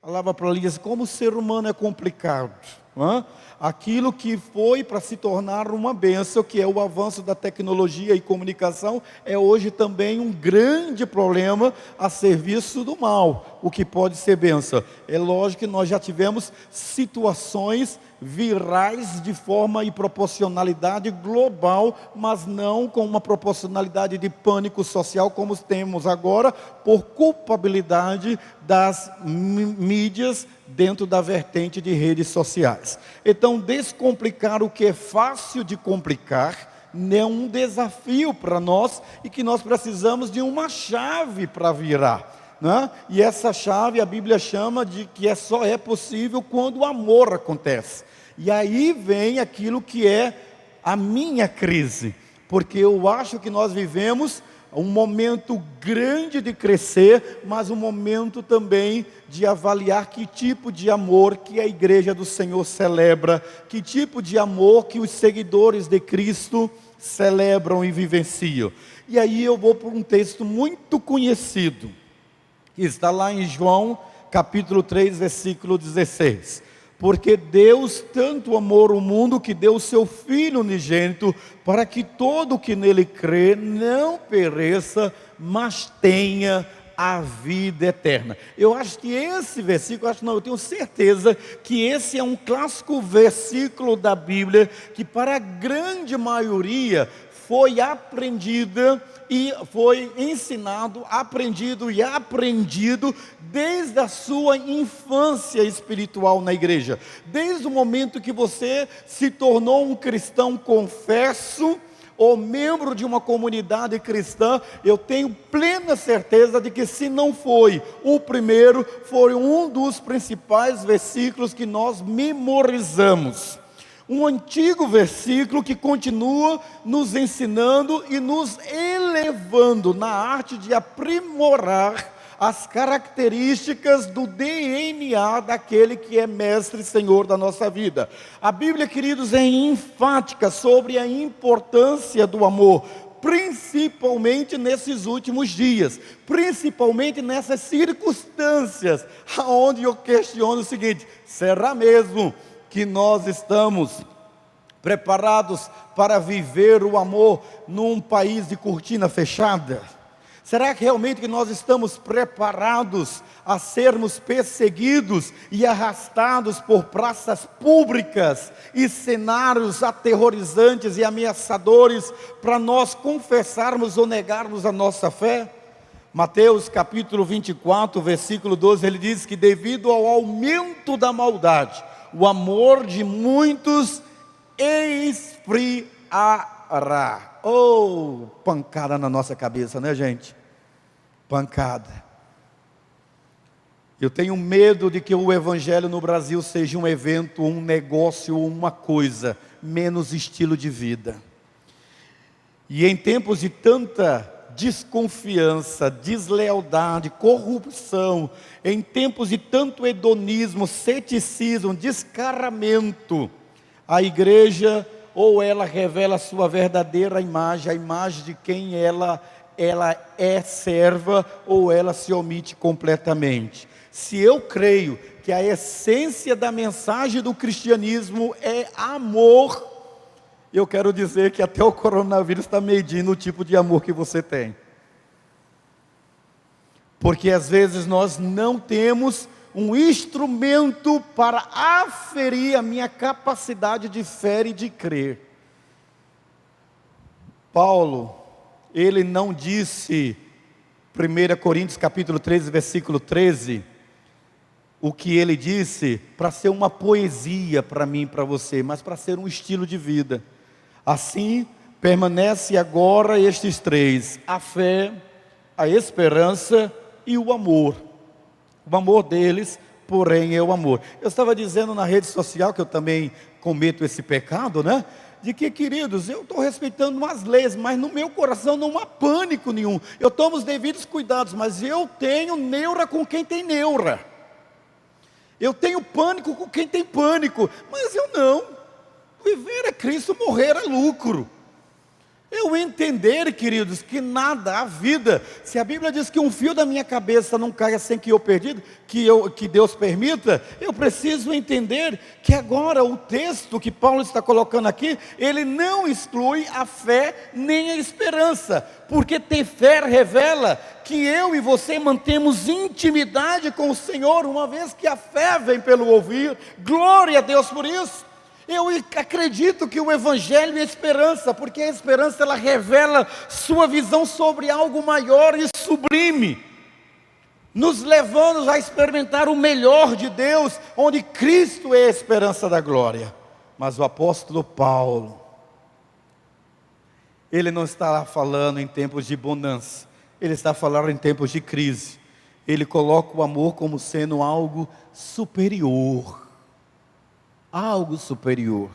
Falava para Elias, como o ser humano é complicado. Não é? Aquilo que foi para se tornar uma bênção, que é o avanço da tecnologia e comunicação, é hoje também um grande problema a serviço do mal, o que pode ser bênção. É lógico que nós já tivemos situações virais de forma e proporcionalidade global, mas não com uma proporcionalidade de pânico social como temos agora, por culpabilidade das mídias dentro da vertente de redes sociais. Então, descomplicar o que é fácil de complicar é um desafio para nós e que nós precisamos de uma chave para virar. Né? E essa chave a Bíblia chama de que só é possível quando o amor acontece. E aí vem aquilo que é a minha crise, porque eu acho que nós vivemos um momento grande de crescer, mas um momento também de avaliar que tipo de amor que a igreja do Senhor celebra, que tipo de amor que os seguidores de Cristo celebram e vivenciam. E aí eu vou para um texto muito conhecido, que está lá em João, capítulo 3, versículo 16. Porque Deus tanto amou o mundo que deu o seu Filho unigênito, para que todo o que nele crê não pereça, mas tenha a vida eterna. Eu acho que esse versículo, eu tenho certeza que esse é um clássico versículo da Bíblia, que para a grande maioria foi aprendida e foi ensinado, aprendido e aprendido desde a sua infância espiritual na igreja. Desde o momento que você se tornou um cristão confesso, ou membro de uma comunidade cristã, eu tenho plena certeza de que se não foi o primeiro, foi um dos principais versículos que nós memorizamos. Um antigo versículo que continua nos ensinando e nos elevando na arte de aprimorar as características do DNA daquele que é mestre e senhor da nossa vida. A Bíblia, queridos, é enfática sobre a importância do amor, principalmente nesses últimos dias, principalmente nessas circunstâncias, onde eu questiono o seguinte: será mesmo que nós estamos preparados para viver o amor num país de cortina fechada? Será que realmente que nós estamos preparados a sermos perseguidos e arrastados por praças públicas e cenários aterrorizantes e ameaçadores para nós confessarmos ou negarmos a nossa fé? Mateus capítulo 24, versículo 12, ele diz que devido ao aumento da maldade, o amor de muitos esfriará. Oh, pancada na nossa cabeça, né, gente? Pancada. Eu tenho medo de que o evangelho no Brasil seja um evento, um negócio, uma coisa, menos estilo de vida. E em tempos de tanta desconfiança, deslealdade, corrupção, em tempos de tanto hedonismo, ceticismo, descaramento, a igreja, ou ela revela a sua verdadeira imagem, a imagem de quem ela é serva, ou ela se omite completamente. Se eu creio que a essência da mensagem do cristianismo é amor, eu quero dizer que até o coronavírus está medindo o tipo de amor que você tem. Porque às vezes nós não temos um instrumento para aferir a minha capacidade de fé e de crer. Paulo, ele não disse, 1 Coríntios capítulo 13, versículo 13, o que ele disse para ser uma poesia para mim e para você, mas para ser um estilo de vida. Assim, permanece agora estes três: a fé, a esperança e o amor. O amor deles, porém, é o amor. Eu estava dizendo na rede social, que eu também cometo esse pecado, né? De que, queridos, eu estou respeitando umas leis, mas no meu coração não há pânico nenhum. Eu tomo os devidos cuidados, mas eu tenho neura com quem tem neura. Eu tenho pânico com quem tem pânico, mas eu não. Viver é Cristo, morrer é lucro. Eu entender, queridos, que nada, a vida, se a Bíblia diz que um fio da minha cabeça não caia sem que eu perdido, que Deus permita, eu preciso entender que agora o texto que Paulo está colocando aqui, ele não exclui a fé nem a esperança, porque ter fé revela que eu e você mantemos intimidade com o Senhor, uma vez que a fé vem pelo ouvir. Glória a Deus por isso. Eu acredito que o Evangelho é esperança, porque a esperança ela revela sua visão sobre algo maior e sublime, nos levando a experimentar o melhor de Deus, onde Cristo é a esperança da glória. Mas o apóstolo Paulo, ele não está falando em tempos de bonança, ele está falando em tempos de crise. Ele coloca o amor como sendo algo superior. Algo superior.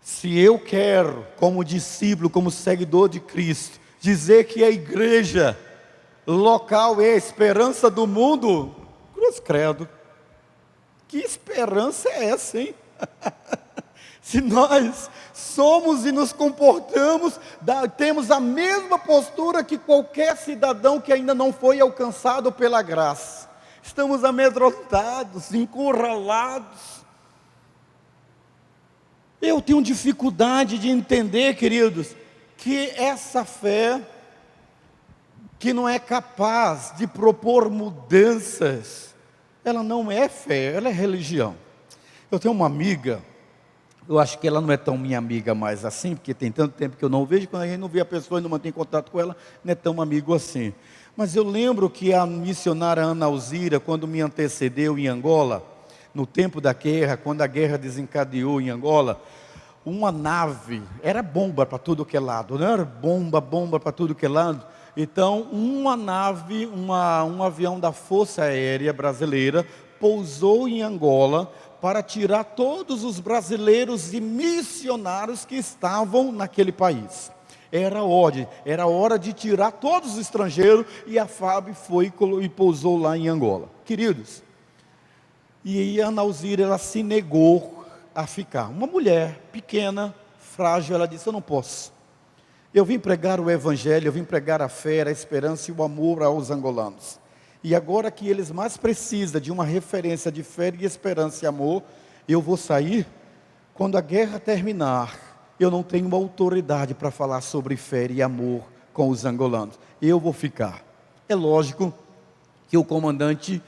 Se eu quero, como discípulo, como seguidor de Cristo, dizer que a igreja local é a esperança do mundo, cruz credo, que esperança é essa, hein? Se nós somos e nos comportamos, temos a mesma postura que qualquer cidadão que ainda não foi alcançado pela graça, estamos amedrontados, encurralados. Eu tenho dificuldade de entender, queridos, que essa fé, que não é capaz de propor mudanças, ela não é fé, ela é religião. Eu tenho uma amiga, eu acho que ela não é tão minha amiga mais assim, porque tem tanto tempo que eu não vejo, quando a gente não vê a pessoa e não mantém contato com ela, não é tão amigo assim. Mas eu lembro que a missionária Ana Alzira, quando me antecedeu em Angola, no tempo da guerra, quando a guerra desencadeou em Angola, uma nave, era bomba para tudo que é lado, não era bomba para tudo que é lado. Então, uma nave, um avião da Força Aérea Brasileira, pousou em Angola, para tirar todos os brasileiros e missionários que estavam naquele país. Era hora de tirar todos os estrangeiros, e a FAB foi e pousou lá em Angola. Queridos, e a Ana Alzira, ela se negou a ficar. Uma mulher pequena, frágil, ela disse: eu não posso. Eu vim pregar o Evangelho, eu vim pregar a fé, a esperança e o amor aos angolanos. E agora que eles mais precisam de uma referência de fé e esperança e amor, eu vou sair. Quando a guerra terminar, eu não tenho autoridade para falar sobre fé e amor com os angolanos. Eu vou ficar. É lógico que o comandante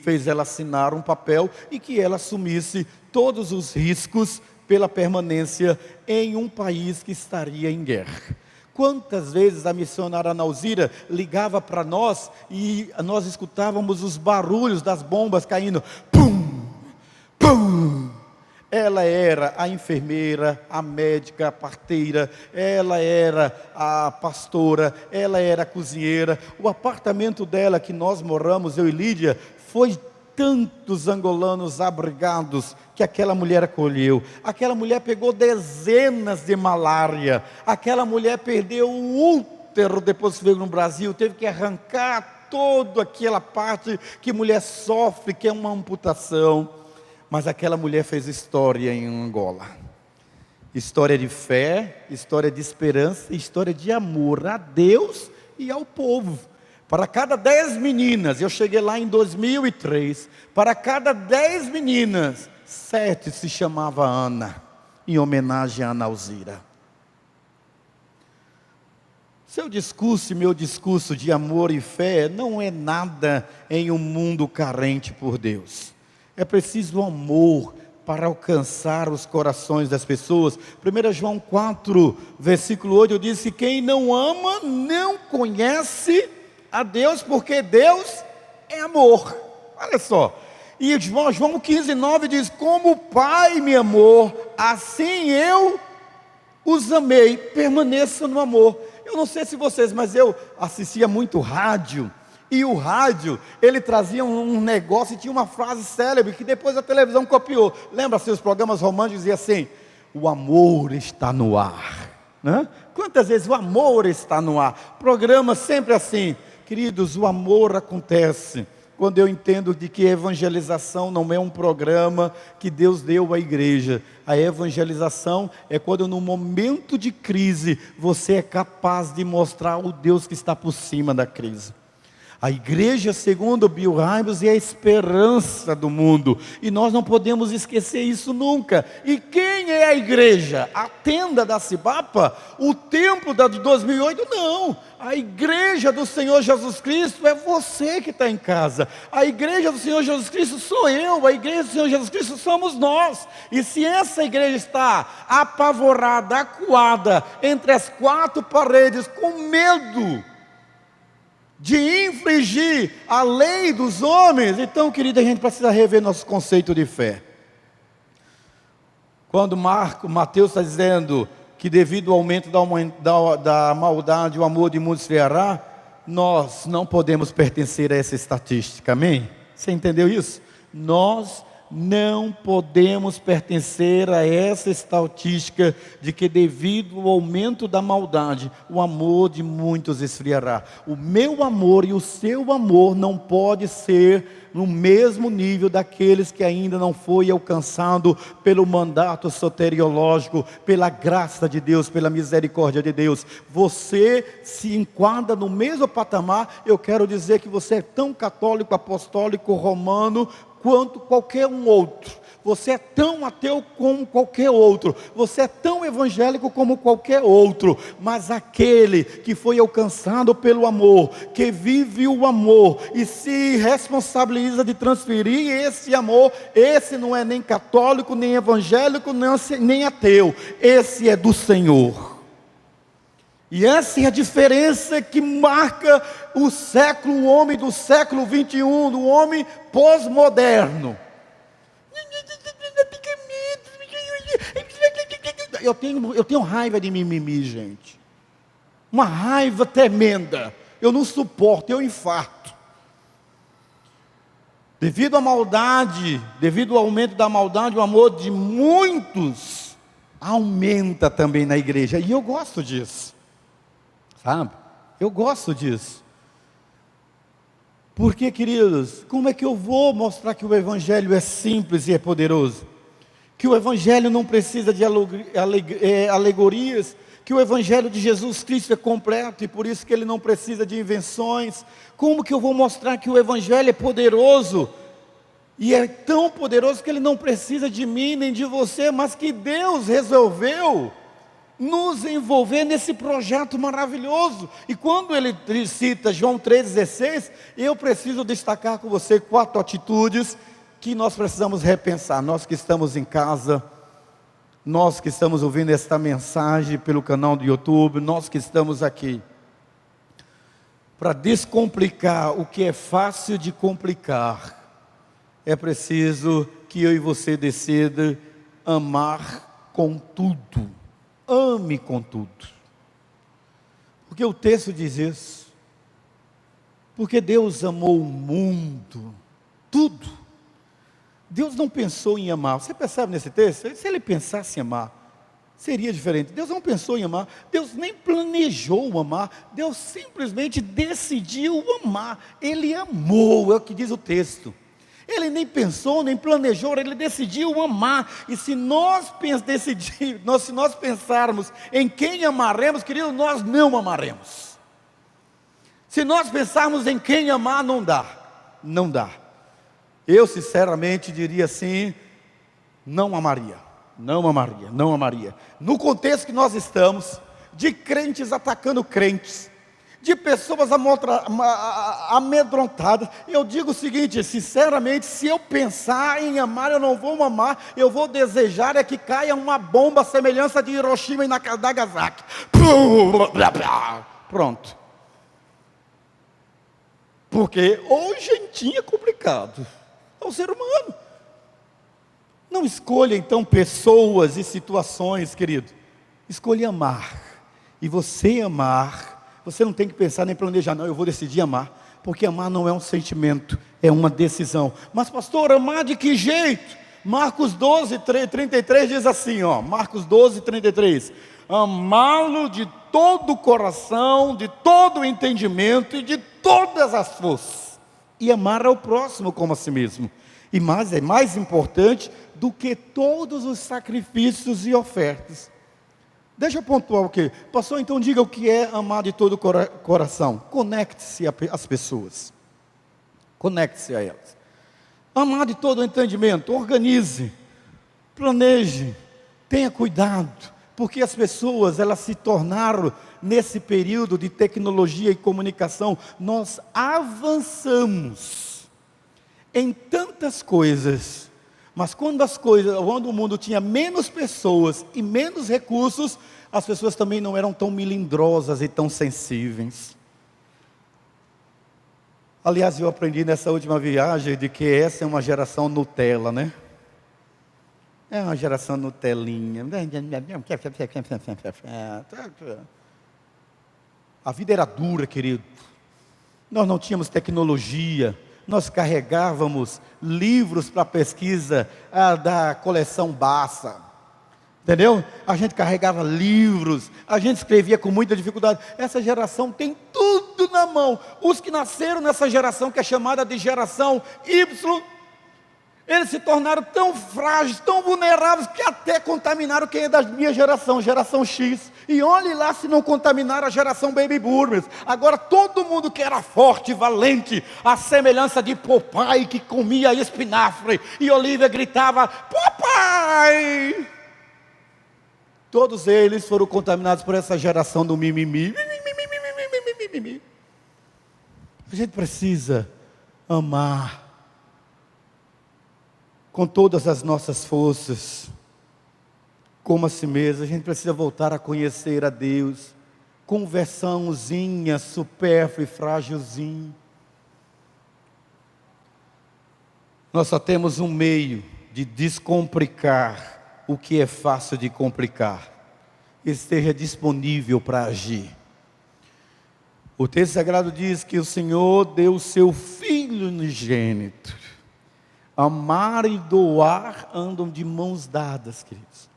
fez ela assinar um papel e que ela assumisse todos os riscos pela permanência em um país que estaria em guerra. Quantas vezes a missionária Ana Alzira ligava para nós e nós escutávamos os barulhos das bombas caindo, pum, pum. Ela era a enfermeira, a médica, a parteira, ela era a pastora, ela era a cozinheira. O apartamento dela que nós moramos, eu e Lídia, foi tantos angolanos abrigados que aquela mulher acolheu. Aquela mulher pegou dezenas de malária. Aquela mulher perdeu o útero depois que veio no Brasil, teve que arrancar toda aquela parte que mulher sofre, que é uma amputação. Mas aquela mulher fez história em Angola. História de fé, história de esperança, história de amor a Deus e ao povo. Para cada 10 meninas, eu cheguei lá em 2003, para cada 10 meninas, 7 se chamava Ana, em homenagem a Ana Alzira. Seu discurso e meu discurso de amor e fé não é nada em um mundo carente por Deus. É preciso amor para alcançar os corações das pessoas. 1 João 4, versículo 8, diz que quem não ama não conhece a Deus, porque Deus é amor. Olha só. E João 15, 9 diz: como o Pai me amou, assim eu os amei. Permaneça no amor. Eu não sei se vocês, mas eu assistia muito rádio. E o rádio, ele trazia um negócio e tinha uma frase célebre que depois a televisão copiou. Lembra-se, os programas românticos diziam assim: o amor está no ar, né? Quantas vezes o amor está no ar? Programa sempre assim. Queridos, o amor acontece quando eu entendo de que evangelização não é um programa que Deus deu à igreja. A evangelização é quando no momento de crise, você é capaz de mostrar o Deus que está por cima da crise. A igreja, segundo Bill Hybels, é a esperança do mundo, e nós não podemos esquecer isso nunca. E quem é a igreja? A tenda da Cibapa? O templo de 2008? Não, a igreja do Senhor Jesus Cristo é você que está em casa. A igreja do Senhor Jesus Cristo sou eu, a igreja do Senhor Jesus Cristo somos nós. E se essa igreja está apavorada, acuada, entre as quatro paredes, com medo de infringir a lei dos homens, então, querido, a gente precisa rever nosso conceito de fé. Quando Mateus está dizendo que devido ao aumento da maldade, o amor de muitos esfriará, nós não podemos pertencer a essa estatística, amém? Você entendeu isso? Nós não podemos pertencer a essa estatística de que devido ao aumento da maldade, o amor de muitos esfriará. O meu amor e o seu amor não pode ser no mesmo nível daqueles que ainda não foi alcançado pelo mandato soteriológico, pela graça de Deus, pela misericórdia de Deus. Você se enquadra no mesmo patamar. Eu quero dizer que você é tão católico, apostólico, romano, quanto qualquer um outro. Você é tão ateu como qualquer outro. Você é tão evangélico como qualquer outro. Mas aquele que foi alcançado pelo amor, que vive o amor e se responsabiliza de transferir esse amor, esse não é nem católico, nem evangélico, nem ateu. Esse é do Senhor. E essa é a diferença que marca o século, o homem do século 21, do homem pós-moderno. Eu tenho raiva de mimimi, gente. Uma raiva tremenda. Eu não suporto, eu infarto. Devido à maldade, devido ao aumento da maldade, o amor de muitos aumenta também na igreja. E eu gosto disso. Sabe? Eu gosto disso. Porque, queridos, como é que eu vou mostrar que o Evangelho é simples e é poderoso? Que o Evangelho não precisa de alegorias, que o Evangelho de Jesus Cristo é completo e por isso que ele não precisa de invenções. Como que eu vou mostrar que o Evangelho é poderoso? E é tão poderoso que ele não precisa de mim nem de você, mas que Deus resolveu nos envolver nesse projeto maravilhoso. E quando ele cita João 3,16, eu preciso destacar com você 4 atitudes que nós precisamos repensar. Nós que estamos em casa, nós que estamos ouvindo esta mensagem pelo canal do YouTube, nós que estamos aqui. Para descomplicar o que é fácil de complicar, é preciso que eu e você decida amar com tudo. Ame com tudo. Porque o texto diz isso. Porque Deus amou o mundo, tudo. Deus não pensou em amar. Você percebe nesse texto? Se ele pensasse em amar, seria diferente. Deus não pensou em amar. Deus nem planejou amar. Deus simplesmente decidiu amar. Ele amou, é o que diz o texto. Ele nem pensou, nem planejou, ele decidiu amar. E se nós pensarmos em quem amaremos, querido, nós não amaremos. Se nós pensarmos em quem amar, não dá. Não dá. Eu sinceramente diria assim, não amaria. Não amaria, não amaria. No contexto que nós estamos, de crentes atacando crentes, de pessoas amedrontadas, eu digo o seguinte, sinceramente, se eu pensar em amar, eu não vou amar, eu vou desejar é que caia uma bomba à semelhança de Hiroshima e Nagasaki. Pronto. Porque hoje é complicado, é o ser humano. Não escolha então pessoas e situações, querido, escolha amar. E você amar, você não tem que pensar nem planejar, não, eu vou decidir amar, porque amar não é um sentimento, é uma decisão. Mas pastor, amar de que jeito? Marcos 12:33 diz assim, Marcos 12:33, amá-lo de todo o coração, de todo o entendimento e de todas as forças. e amar ao próximo como a si mesmo. E mais, é mais importante do que todos os sacrifícios e ofertas. Deixa eu pontuar o quê? Pastor, então diga o que é amar de todo o coração. Conecte-se às pessoas. Conecte-se a elas. Amar de todo o entendimento. Organize, planeje, tenha cuidado. Porque as pessoas, elas se tornaram, nesse período de tecnologia e comunicação, nós avançamos em tantas coisas. Mas quando o mundo tinha menos pessoas e menos recursos, as pessoas também não eram tão melindrosas e tão sensíveis. Aliás, eu aprendi nessa última viagem de que essa é uma geração Nutella, né? É uma geração Nutelinha. A vida era dura, querido. Nós não tínhamos tecnologia. Nós carregávamos livros para pesquisa da coleção Bassa. Entendeu? A gente carregava livros, a gente escrevia com muita dificuldade. Essa geração tem tudo na mão. Os que nasceram nessa geração, que é chamada de geração Y, eles se tornaram tão frágeis, tão vulneráveis, que até contaminaram quem é da minha geração, geração X. E olhe lá se não contaminaram a geração Baby Boomers. Agora todo mundo que era forte, valente, a semelhança de Popeye, que comia espinafre, e Olivia gritava, Popeye! Todos eles foram contaminados por essa geração do mimimi. A gente precisa amar com todas as nossas forças, como a si mesmo. A gente precisa voltar a conhecer a Deus, conversãozinha, supérflua e frágilzinha. Nós só temos um meio de descomplicar o que é fácil de complicar. Esteja disponível para agir. O texto sagrado diz que o Senhor deu o seu Filho unigênito. Amar e doar andam de mãos dadas, queridos.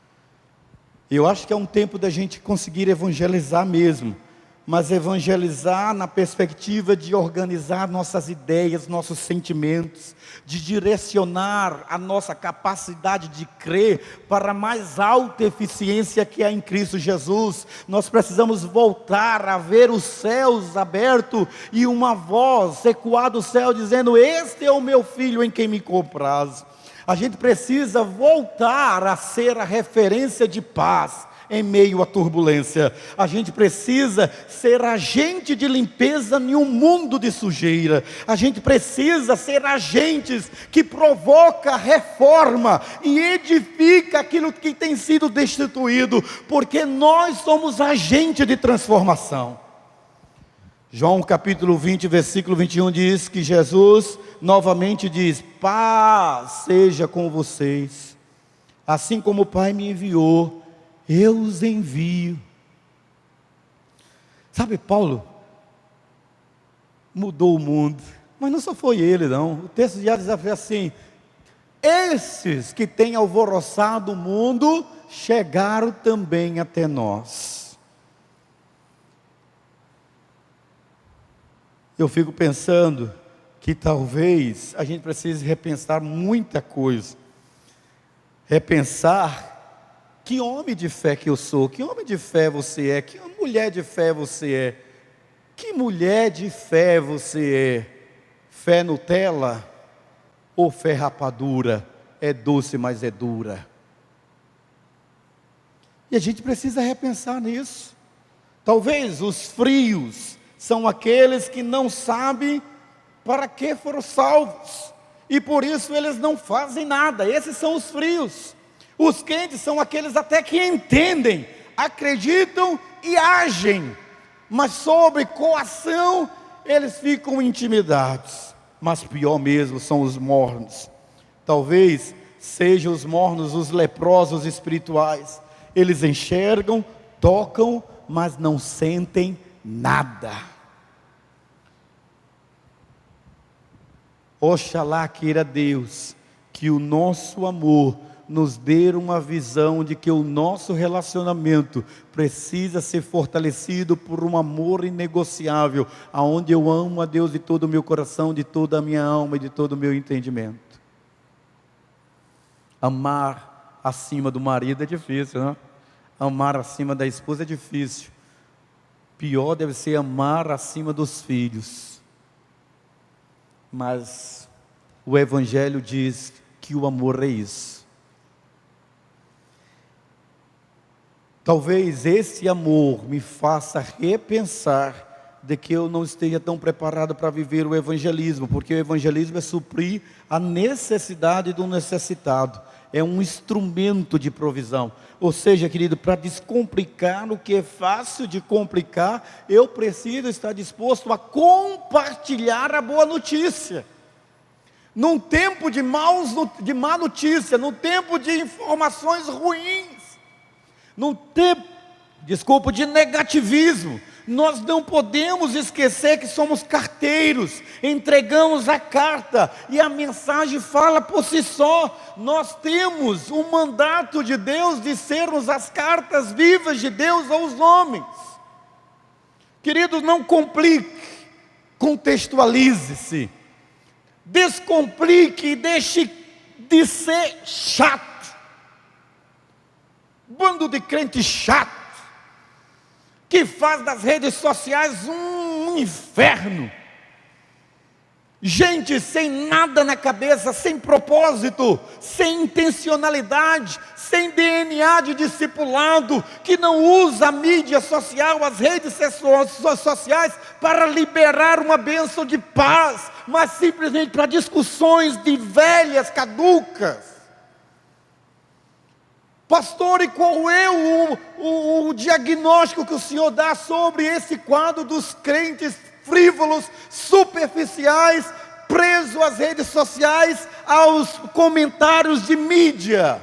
Eu acho que é um tempo da gente conseguir evangelizar mesmo, mas evangelizar na perspectiva de organizar nossas ideias, nossos sentimentos, de direcionar a nossa capacidade de crer para a mais alta eficiência que há em Cristo Jesus. Nós precisamos voltar a ver os céus abertos e uma voz ecoar do céu dizendo: este é o meu Filho em quem me comprazo. A gente precisa voltar a ser a referência de paz em meio à turbulência. A gente precisa ser agente de limpeza em um mundo de sujeira. A gente precisa ser agentes que provoca reforma e edifica aquilo que tem sido destituído, porque nós somos agentes de transformação. João capítulo 20, versículo 21 diz que Jesus novamente diz: paz seja com vocês, assim como o Pai me enviou, eu os envio. Sabe, Paulo mudou o mundo, mas não só foi ele não. O texto já diz assim: esses que têm alvoroçado o mundo chegaram também até nós. Eu fico pensando que talvez a gente precise repensar muita coisa. Repensar que homem de fé que eu sou, que homem de fé você é, que mulher de fé você é, que mulher de fé você é. Fé Nutella ou fé rapadura? É doce, mas é dura. E a gente precisa repensar nisso. Talvez os frios são aqueles que não sabem para que foram salvos, e por isso eles não fazem nada. Esses são os frios. Os quentes são aqueles até que entendem, acreditam e agem, mas sob coação eles ficam intimidados. Mas pior mesmo são os mornos. Talvez sejam os mornos os leprosos espirituais. Eles enxergam, tocam, mas não sentem nada. Oxalá queira Deus que o nosso amor nos dê uma visão de que o nosso relacionamento precisa ser fortalecido por um amor inegociável, aonde eu amo a Deus de todo o meu coração, de toda a minha alma e de todo o meu entendimento. Amar acima do marido é difícil, né? Amar acima da esposa é difícil. Pior deve ser amar acima dos filhos. Mas o Evangelho diz que o amor é isso. Talvez esse amor me faça repensar de que eu não esteja tão preparado para viver o evangelismo, porque o evangelismo é suprir a necessidade do necessitado, é um instrumento de provisão. Ou seja, querido, para descomplicar o que é fácil de complicar, eu preciso estar disposto a compartilhar a boa notícia. Num tempo de má notícia, num tempo de informações ruins, num tempo, de negativismo, nós não podemos esquecer que somos carteiros, entregamos a carta, e a mensagem fala por si só. Nós temos um mandato de Deus de sermos as cartas vivas de Deus aos homens. Queridos, não complique, contextualize-se, descomplique e deixe de ser chato. Bando de crente chato, que faz das redes sociais um inferno. Gente sem nada na cabeça, sem propósito, sem intencionalidade, sem DNA de discipulado, que não usa a mídia social, as redes sociais para liberar uma bênção de paz, mas simplesmente para discussões de velhas caducas. Pastor, e qual é o diagnóstico que o Senhor dá sobre esse quadro dos crentes frívolos, superficiais, presos às redes sociais, aos comentários de mídia?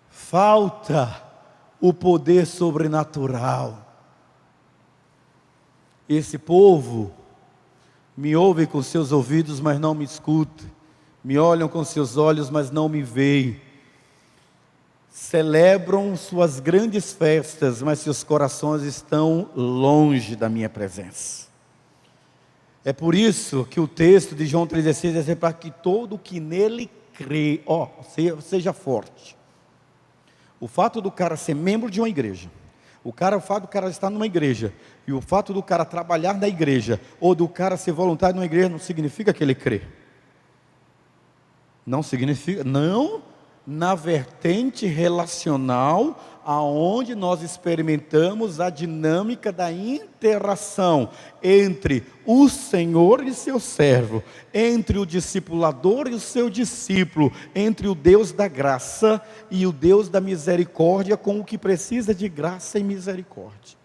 Falta o poder sobrenatural. Esse povo me ouve com seus ouvidos, mas não me escuta, me olham com seus olhos, mas não me veem. Celebram suas grandes festas, mas seus corações estão longe da minha presença. É por isso que o texto de João 3,16 é para que todo que nele crê, seja forte. O fato do cara ser membro de uma igreja, o fato do cara estar numa igreja, e o fato do cara trabalhar na igreja, ou do cara ser voluntário numa igreja, não significa que ele crê. Não significa, não. Na vertente relacional, aonde nós experimentamos a dinâmica da interação entre o Senhor e seu servo, entre o discipulador e o seu discípulo, entre o Deus da graça e o Deus da misericórdia, com o que precisa de graça e misericórdia.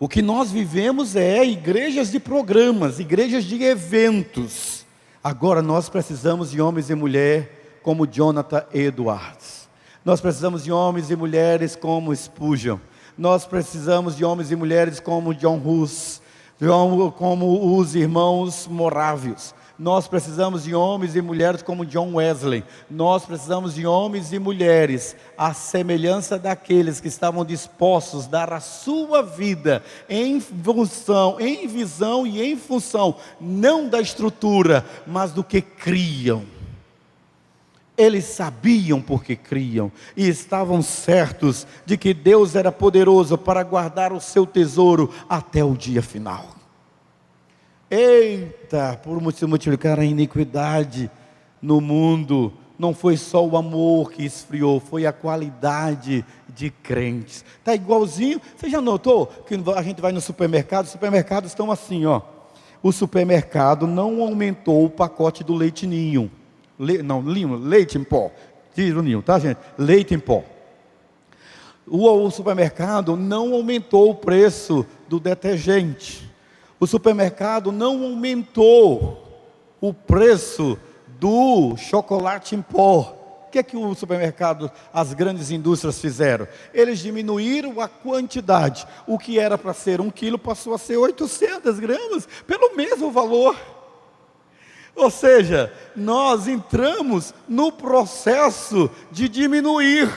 O que nós vivemos é igrejas de programas, igrejas de eventos. Agora nós precisamos de homens e mulheres como Jonathan Edwards. Nós precisamos de homens e mulheres como Spurgeon. Nós precisamos de homens e mulheres como John Hus, como os irmãos Morávios. Nós precisamos de homens e mulheres como John Wesley. Nós precisamos de homens e mulheres à semelhança daqueles que estavam dispostos a dar a sua vida em função, em visão e em função, não da estrutura, mas do que criam. Eles sabiam porque criam, e estavam certos de que Deus era poderoso para guardar o seu tesouro até o dia final. Eita, por multiplicar a iniquidade no mundo, não foi só o amor que esfriou, foi a qualidade de crentes. Está igualzinho, você já notou que a gente vai no supermercado, os supermercados estão assim, ó. O supermercado não aumentou o pacote do leite ninho. Leite em pó, diz o ninho, tá gente? Leite em pó. O supermercado não aumentou o preço do detergente. O supermercado não aumentou o preço do chocolate em pó. O que é que o supermercado, as grandes indústrias fizeram? Eles diminuíram a quantidade. O que era para ser 1 quilo passou a ser 800 gramas, pelo mesmo valor. Ou seja, nós entramos no processo de diminuir,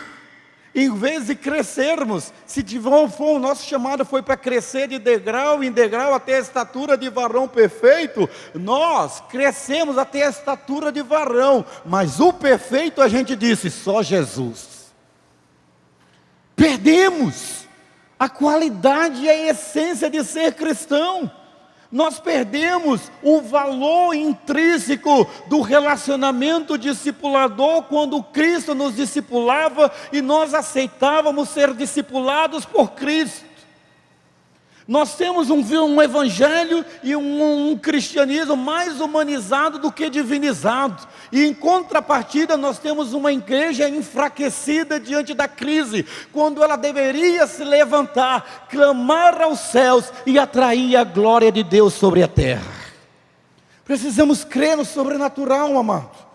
em vez de crescermos. Se for o nosso chamado foi para crescer de degrau em degrau até a estatura de varão perfeito, nós crescemos até a estatura de varão, mas o perfeito a gente disse, só Jesus. Perdemos a qualidade e a essência de ser cristão. Nós perdemos o valor intrínseco do relacionamento discipulador quando Cristo nos discipulava e nós aceitávamos ser discipulados por Cristo. Nós temos um evangelho e um cristianismo mais humanizado do que divinizado. E em contrapartida nós temos uma igreja enfraquecida diante da crise, quando ela deveria se levantar, clamar aos céus e atrair a glória de Deus sobre a terra. Precisamos crer no sobrenatural, amado.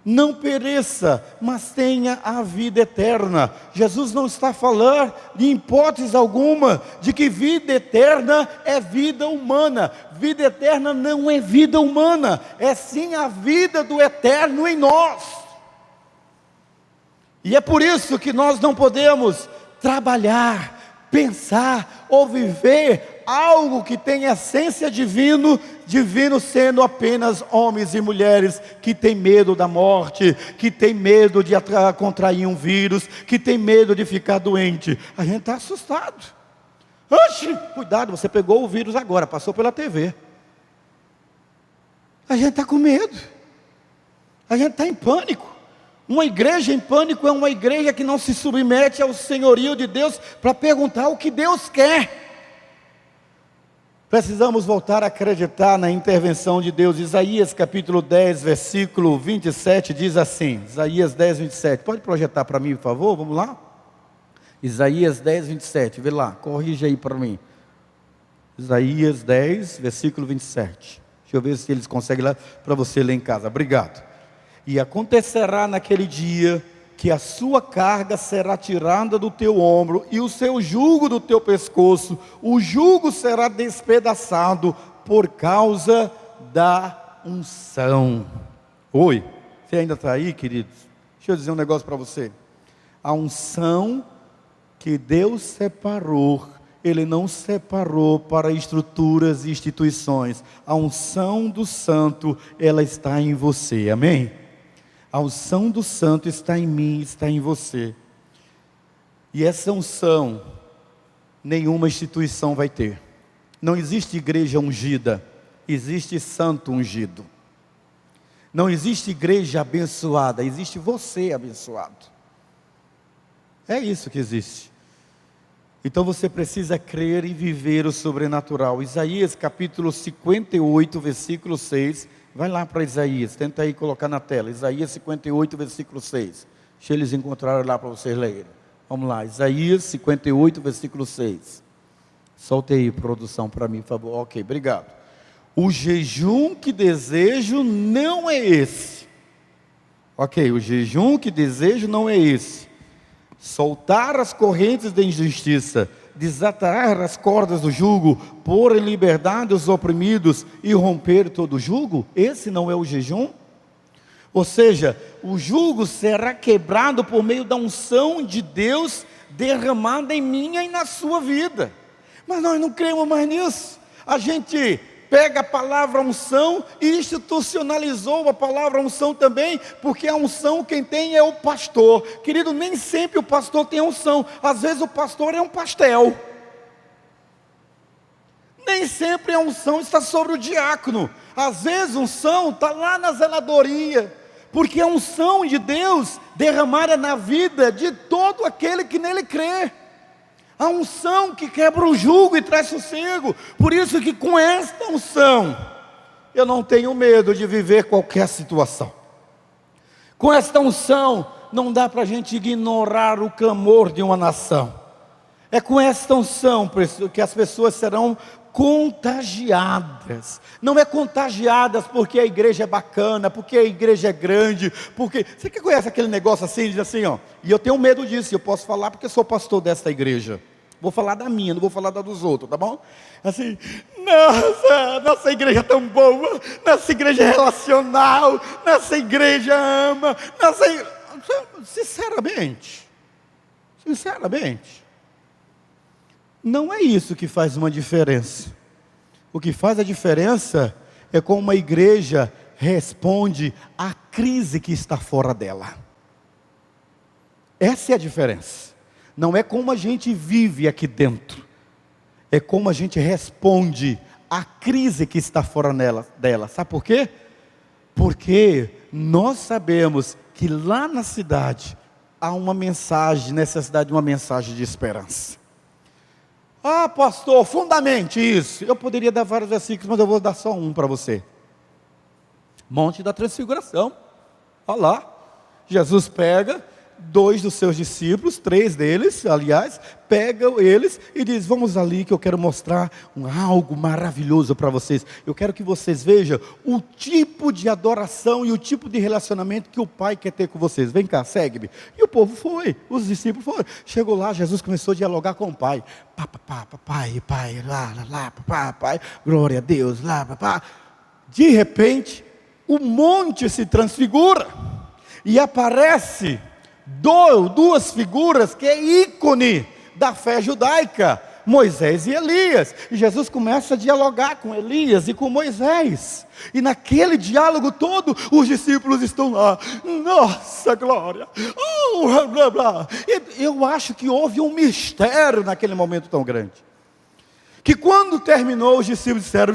Não pereça, mas tenha a vida eterna. Jesus não está falando, de hipótese alguma, de que vida eterna é vida humana. Vida eterna não é vida humana, é sim a vida do eterno em nós. E é por isso que nós não podemos trabalhar, pensar ou viver algo que tem essência divino sendo apenas homens e mulheres que têm medo da morte, que têm medo de contrair um vírus, que têm medo de ficar doente. A gente está assustado. Oxe, cuidado, você pegou o vírus agora, passou pela TV. A gente está com medo. A gente está em pânico. Uma igreja em pânico é uma igreja que não se submete ao senhorio de Deus para perguntar o que Deus quer. Precisamos voltar a acreditar na intervenção de Deus. Isaías capítulo 10, versículo 27 diz assim, Isaías 10, 27, pode projetar para mim, por favor, vamos lá? Isaías 10, 27, vê lá, corrija aí para mim. Isaías 10, versículo 27, deixa eu ver se eles conseguem lá, para você ler em casa, obrigado. E acontecerá naquele dia, que a sua carga será tirada do teu ombro, e o seu jugo do teu pescoço, o jugo será despedaçado, por causa da unção. Oi, você ainda está aí, queridos? Deixa eu dizer um negócio para você. A unção que Deus separou, Ele não separou para estruturas e instituições. A unção do santo, ela está em você, amém? A unção do santo está em mim, está em você. E essa unção, nenhuma instituição vai ter. Não existe igreja ungida, existe santo ungido. Não existe igreja abençoada, existe você abençoado. É isso que existe. Então você precisa crer e viver o sobrenatural. Isaías capítulo 58, versículo 6. Vai lá para Isaías, tenta aí colocar na tela. Isaías 58, versículo 6. Deixa eles encontrarem lá para vocês lerem. Vamos lá, Isaías 58, versículo 6. Solte aí, produção, para mim, por favor. Ok, obrigado. O jejum que desejo não é esse. Ok, o jejum que desejo não é esse. Soltar as correntes da injustiça, desatar as cordas do jugo, pôr em liberdade os oprimidos e romper todo o jugo? Esse não é o jejum? Ou seja, o jugo será quebrado por meio da unção de Deus derramada em minha e na sua vida. Mas nós não cremos mais nisso. A gente pega a palavra unção e institucionalizou a palavra unção também, porque a unção quem tem é o pastor. Querido, nem sempre o pastor tem unção. Às vezes o pastor é um pastel. Nem sempre a unção está sobre o diácono. Às vezes a unção está lá na zeladoria, porque a unção de Deus derramada na vida de todo aquele que nele crê. A unção que quebra o jugo e traz sossego. Por isso que com esta unção, eu não tenho medo de viver qualquer situação. Com esta unção, não dá para a gente ignorar o clamor de uma nação. É com esta unção que as pessoas serão contagiadas. Não é contagiadas porque a igreja é bacana, porque a igreja é grande, porque... Você que conhece aquele negócio assim, diz assim, ó, e eu tenho medo disso, eu posso falar porque sou pastor desta igreja. Vou falar da minha, não vou falar da dos outros, tá bom? Assim, nossa igreja é tão boa, nossa igreja é relacional, nossa igreja ama, sinceramente, não é isso que faz uma diferença. O que faz a diferença é como uma igreja responde à crise que está fora dela. Essa é a diferença. Não é como a gente vive aqui dentro, é como a gente responde à crise que está fora dela. Sabe por quê? Porque nós sabemos que lá na cidade há uma mensagem, necessidade de uma mensagem de esperança. Ah, pastor, fundamente isso. Eu poderia dar vários versículos, mas eu vou dar só um para você. Monte da Transfiguração. Olha lá, Jesus pega 2 dos seus discípulos, 3 deles, aliás, pegam eles e diz: vamos ali que eu quero mostrar algo maravilhoso para vocês. Eu quero que vocês vejam o tipo de adoração e o tipo de relacionamento que o Pai quer ter com vocês. Vem cá, segue-me. E o povo foi, os discípulos foram. Chegou lá, Jesus começou a dialogar com o Pai. Pai, lá, pai, glória a Deus, lá, papá. De repente, o monte se transfigura e aparece 2 figuras que é ícone da fé judaica, Moisés e Elias. E Jesus começa a dialogar com Elias e com Moisés. E naquele diálogo todo, os discípulos estão lá. Nossa glória! Blá, blá. Eu acho que houve um mistério naquele momento tão grande. Que quando terminou, os discípulos disseram: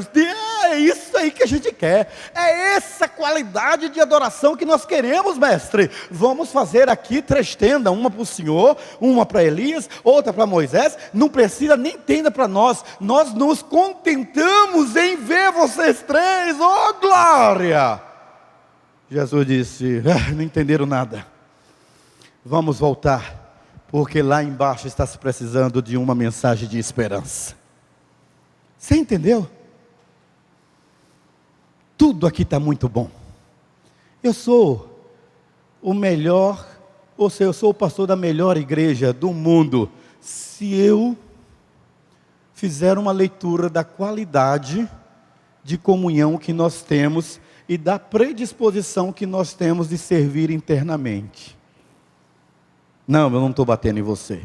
é isso aí que a gente quer, é essa qualidade de adoração que nós queremos, mestre. Vamos fazer aqui 3 tendas, uma para o Senhor, uma para Elias, outra para Moisés. Não precisa nem tenda para nós nos contentamos em ver vocês 3, oh glória! Jesus disse: não entenderam nada, vamos voltar, porque lá embaixo está se precisando de uma mensagem de esperança. Você entendeu? Tudo aqui está muito bom. Eu sou o melhor, ou seja, eu sou o pastor da melhor igreja do mundo, se eu fizer uma leitura da qualidade de comunhão que nós temos e da predisposição que nós temos de servir internamente. Não, eu não estou batendo em você.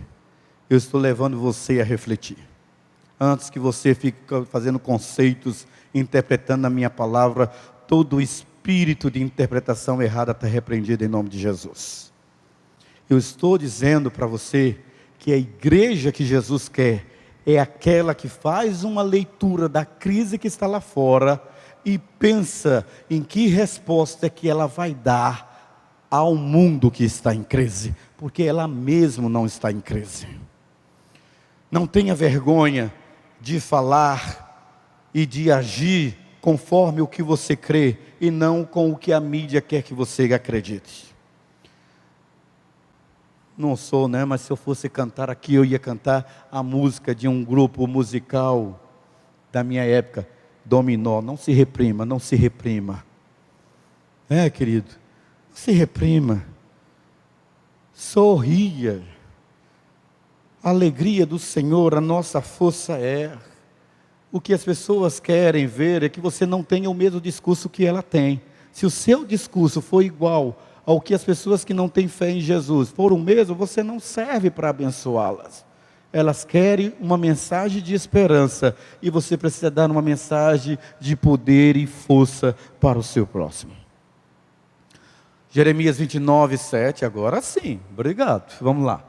Eu estou levando você a refletir. Antes que você fique fazendo conceitos, interpretando a minha palavra, todo o espírito de interpretação errada está repreendido em nome de Jesus. Eu estou dizendo para você que a igreja que Jesus quer é aquela que faz uma leitura da crise que está lá fora e pensa em que resposta que ela vai dar ao mundo que está em crise, porque ela mesma não está em crise. Não tenha vergonha de falar e de agir conforme o que você crê e não com o que a mídia quer que você acredite. Não sou, né? Mas se eu fosse cantar aqui, eu ia cantar a música de um grupo musical da minha época, Dominó. Não se reprima, não se reprima. Querido, não se reprima. Sorria. A alegria do Senhor, a nossa força é. O que as pessoas querem ver é que você não tenha o mesmo discurso que ela tem. Se o seu discurso for igual ao que as pessoas que não têm fé em Jesus for o mesmo, você não serve para abençoá-las. Elas querem uma mensagem de esperança e você precisa dar uma mensagem de poder e força para o seu próximo. Jeremias 29, 7, agora sim, obrigado, vamos lá.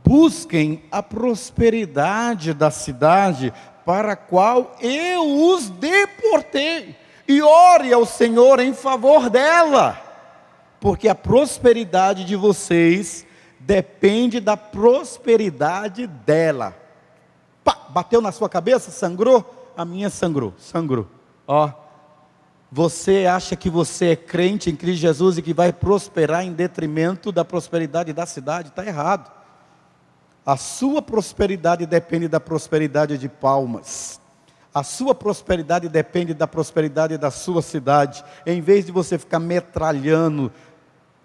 Busquem a prosperidade da cidade para a qual eu os deportei, e ore ao Senhor em favor dela, porque a prosperidade de vocês depende da prosperidade dela. Pá, bateu na sua cabeça, sangrou? A minha sangrou. Ó, você acha que você é crente em Cristo Jesus e que vai prosperar em detrimento da prosperidade da cidade? Está errado. A sua prosperidade depende da prosperidade de Palmas. A sua prosperidade depende da prosperidade da sua cidade. Em vez de você ficar metralhando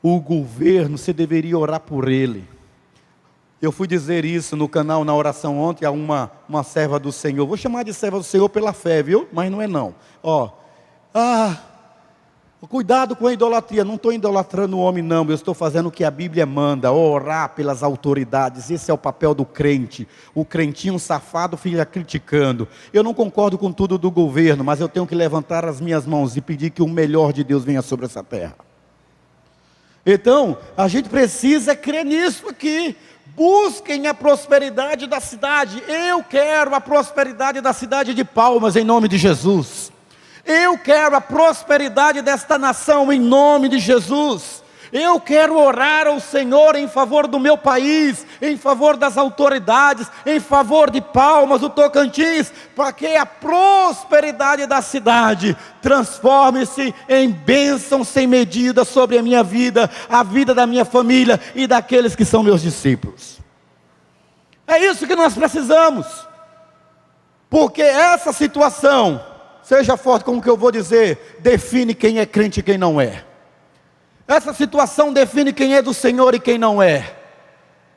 o governo, você deveria orar por ele. Eu fui dizer isso no canal, na oração ontem, a uma serva do Senhor. Vou chamar de serva do Senhor pela fé, viu? Mas não é não. Cuidado com a idolatria. Não estou idolatrando o homem não. Eu estou fazendo o que a Bíblia manda. Orar pelas autoridades. Esse é o papel do crente. O crentinho safado fica criticando. Eu não concordo com tudo do governo, mas eu tenho que levantar as minhas mãos e pedir que o melhor de Deus venha sobre essa terra. Então, a gente precisa crer nisso aqui. Busquem a prosperidade da cidade. Eu quero a prosperidade da cidade de Palmas, em nome de Jesus. Eu quero a prosperidade desta nação, em nome de Jesus. Eu quero orar ao Senhor em favor do meu país, em favor das autoridades, em favor de Palmas, do Tocantins, para que a prosperidade da cidade transforme-se em bênção sem medida sobre a minha vida, a vida da minha família e daqueles que são meus discípulos. É isso que nós precisamos, porque essa situação, seja forte com o que eu vou dizer, define quem é crente e quem não é. Essa situação define quem é do Senhor e quem não é.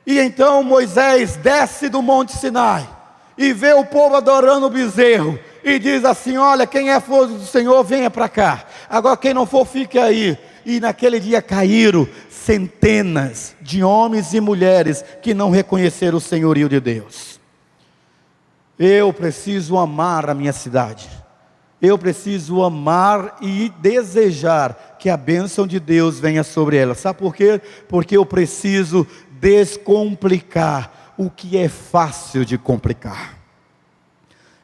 E então Moisés desce do Monte Sinai e vê o povo adorando o bezerro e diz assim: olha, quem é for do Senhor, venha para cá. Agora quem não for, fique aí. E naquele dia caíram centenas de homens e mulheres que não reconheceram o senhorio de Deus. Eu preciso amar a minha cidade. Eu preciso amar e desejar que a bênção de Deus venha sobre ela. Sabe por quê? Porque eu preciso descomplicar o que é fácil de complicar.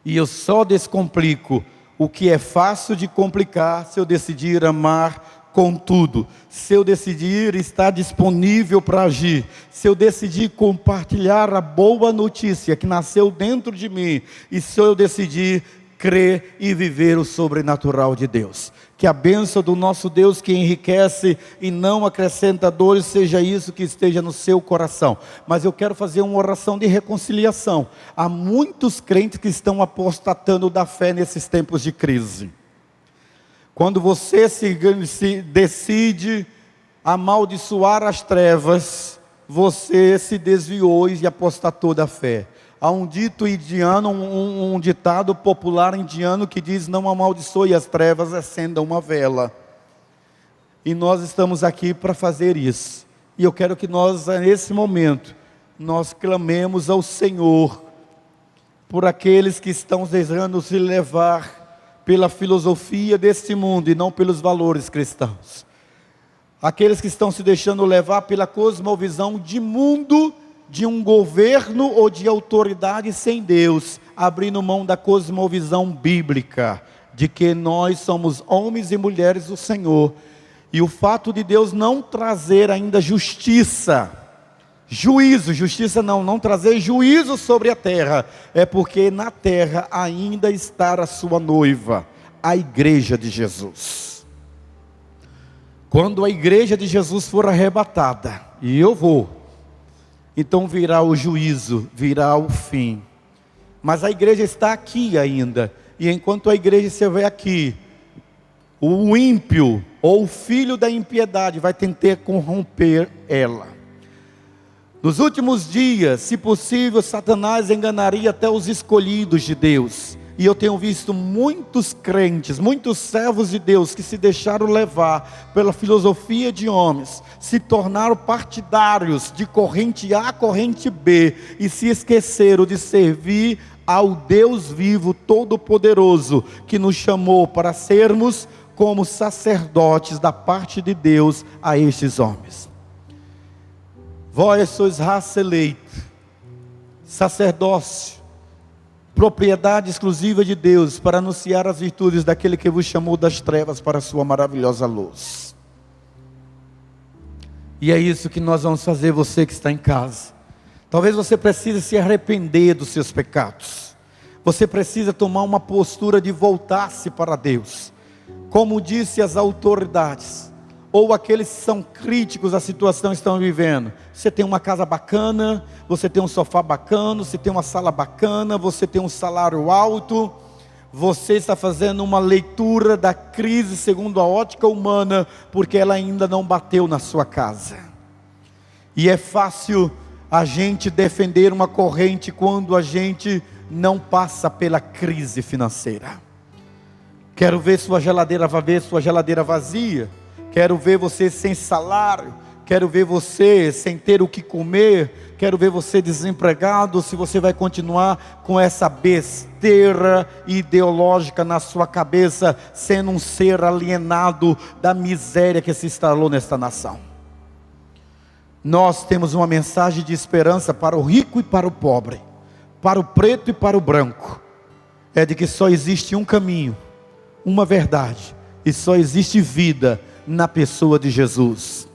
E eu só descomplico o que é fácil de complicar se eu decidir amar com tudo. Se eu decidir estar disponível para agir. Se eu decidir compartilhar a boa notícia que nasceu dentro de mim. E se eu decidir crer e viver o sobrenatural de Deus. Que a bênção do nosso Deus, que enriquece e não acrescenta dores, seja isso que esteja no seu coração. Mas eu quero fazer uma oração de reconciliação. Há muitos crentes que estão apostatando da fé nesses tempos de crise. Quando você se decide amaldiçoar as trevas, você se desviou e apostatou da fé. Há um dito indiano, um ditado popular indiano que diz: não amaldiçoe as trevas, acenda uma vela. E nós estamos aqui para fazer isso. E eu quero que nós, nesse momento, nós clamemos ao Senhor, por aqueles que estão desejando se levar pela filosofia deste mundo e não pelos valores cristãos. Aqueles que estão se deixando levar pela cosmovisão de mundo, de um governo ou de autoridade sem Deus, abrindo mão da cosmovisão bíblica, de que nós somos homens e mulheres do Senhor, e o fato de Deus não trazer ainda justiça, não trazer juízo sobre a terra, é porque na terra ainda está a sua noiva, a igreja de Jesus. Quando a igreja de Jesus for arrebatada, e eu vou, então virá o juízo, virá o fim. Mas a igreja está aqui ainda. E enquanto a igreja estiver aqui, o ímpio ou o filho da impiedade vai tentar corromper ela. Nos últimos dias, se possível, Satanás enganaria até os escolhidos de Deus. E eu tenho visto muitos crentes, muitos servos de Deus que se deixaram levar pela filosofia de homens, se tornaram partidários de corrente A, corrente B, e se esqueceram de servir ao Deus vivo, todo-poderoso, que nos chamou para sermos como sacerdotes da parte de Deus a estes homens. Vós sois raça eleita, sacerdócio, propriedade exclusiva de Deus, para anunciar as virtudes daquele que vos chamou das trevas para a sua maravilhosa luz. E é isso que nós vamos fazer, você que está em casa. Talvez você precise se arrepender dos seus pecados. Você precisa tomar uma postura de voltar-se para Deus. Como disse as autoridades, ou aqueles que são críticos à situação que estão vivendo. Você tem uma casa bacana, você tem um sofá bacana, você tem uma sala bacana, você tem um salário alto, você está fazendo uma leitura da crise segundo a ótica humana, porque ela ainda não bateu na sua casa. E é fácil a gente defender uma corrente quando a gente não passa pela crise financeira. Quero ver sua geladeira vazia. Quero ver você sem salário. Quero ver você sem ter o que comer. Quero ver você desempregado. Se você vai continuar com essa besteira ideológica na sua cabeça, sendo um ser alienado da miséria que se instalou nesta nação. Nós temos uma mensagem de esperança para o rico e para o pobre, para o preto e para o branco. É de que só existe um caminho, uma verdade, e só existe vida na pessoa de Jesus.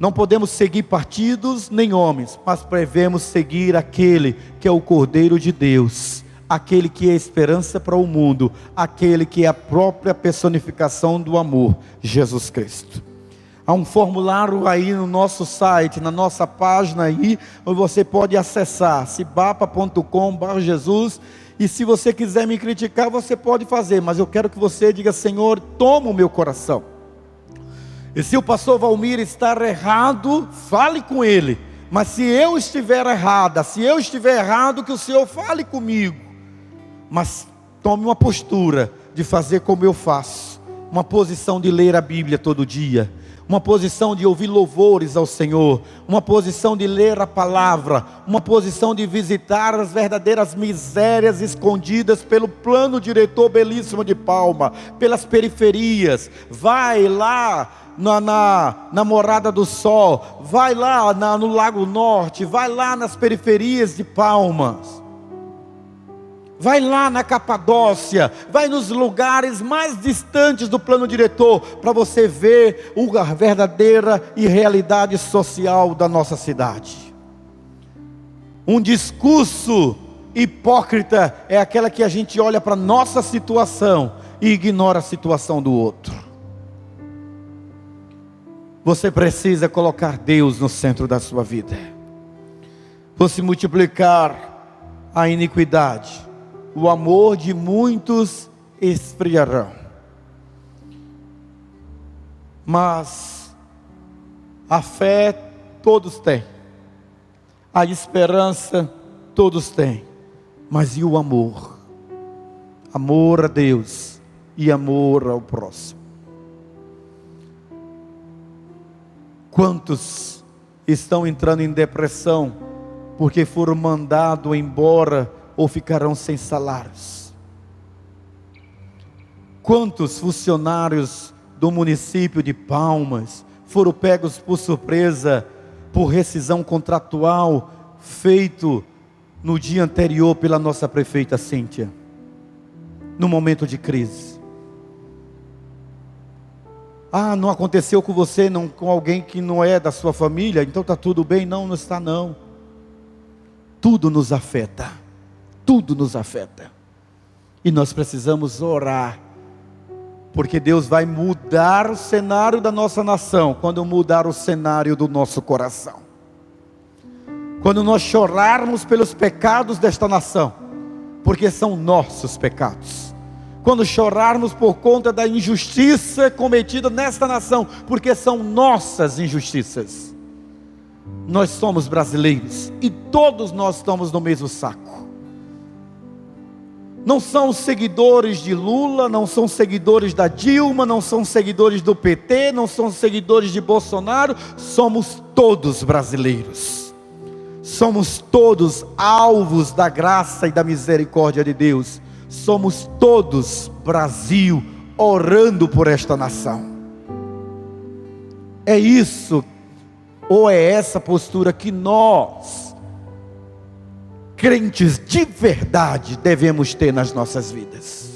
Não podemos seguir partidos nem homens, mas devemos seguir aquele que é o Cordeiro de Deus, aquele que é esperança para o mundo, aquele que é a própria personificação do amor, Jesus Cristo. Há um formulário aí no nosso site, na nossa página aí, onde você pode acessar, cibapa.com/Jesus, e se você quiser me criticar, você pode fazer, mas eu quero que você diga: Senhor, toma o meu coração. E se o pastor Valmir estar errado, fale com ele. Mas se eu estiver errada, se eu estiver errado, que o Senhor fale comigo. Mas tome uma postura de fazer como eu faço. Uma posição de ler a Bíblia todo dia. Uma posição de ouvir louvores ao Senhor. Uma posição de ler a palavra. Uma posição de visitar as verdadeiras misérias escondidas pelo plano diretor belíssimo de Palma. Pelas periferias. Vai lá na Morada do Sol, vai lá no Lago Norte, vai lá nas periferias de Palmas, vai lá na Capadócia, vai nos lugares mais distantes do plano diretor, para você ver a verdadeira e realidade social da nossa cidade. Um discurso hipócrita é aquela que a gente olha para a nossa situação e ignora a situação do outro. Você precisa colocar Deus no centro da sua vida. Por se multiplicar a iniquidade, o amor de muitos esfriarão. Mas a fé todos têm, a esperança todos têm, mas e o amor? Amor a Deus e amor ao próximo. Quantos estão entrando em depressão porque foram mandados embora ou ficarão sem salários? Quantos funcionários do município de Palmas foram pegos por surpresa por rescisão contratual feito no dia anterior pela nossa prefeita Cíntia, no momento de crise? Ah, não aconteceu com você, não, com alguém que não é da sua família, então está tudo bem? Não, não está não. Tudo nos afeta. Tudo nos afeta. E nós precisamos orar. Porque Deus vai mudar o cenário da nossa nação, quando mudar o cenário do nosso coração. Quando nós chorarmos pelos pecados desta nação, porque são nossos pecados. Quando chorarmos por conta da injustiça cometida nesta nação, porque são nossas injustiças. Nós somos brasileiros e todos nós estamos no mesmo saco. Não são seguidores de Lula, não são seguidores da Dilma, não são seguidores do PT, não são seguidores de Bolsonaro. Somos todos brasileiros. Somos todos alvos da graça e da misericórdia de Deus. Somos todos Brasil, orando por esta nação. É isso, ou é essa postura que nós, crentes de verdade, devemos ter nas nossas vidas.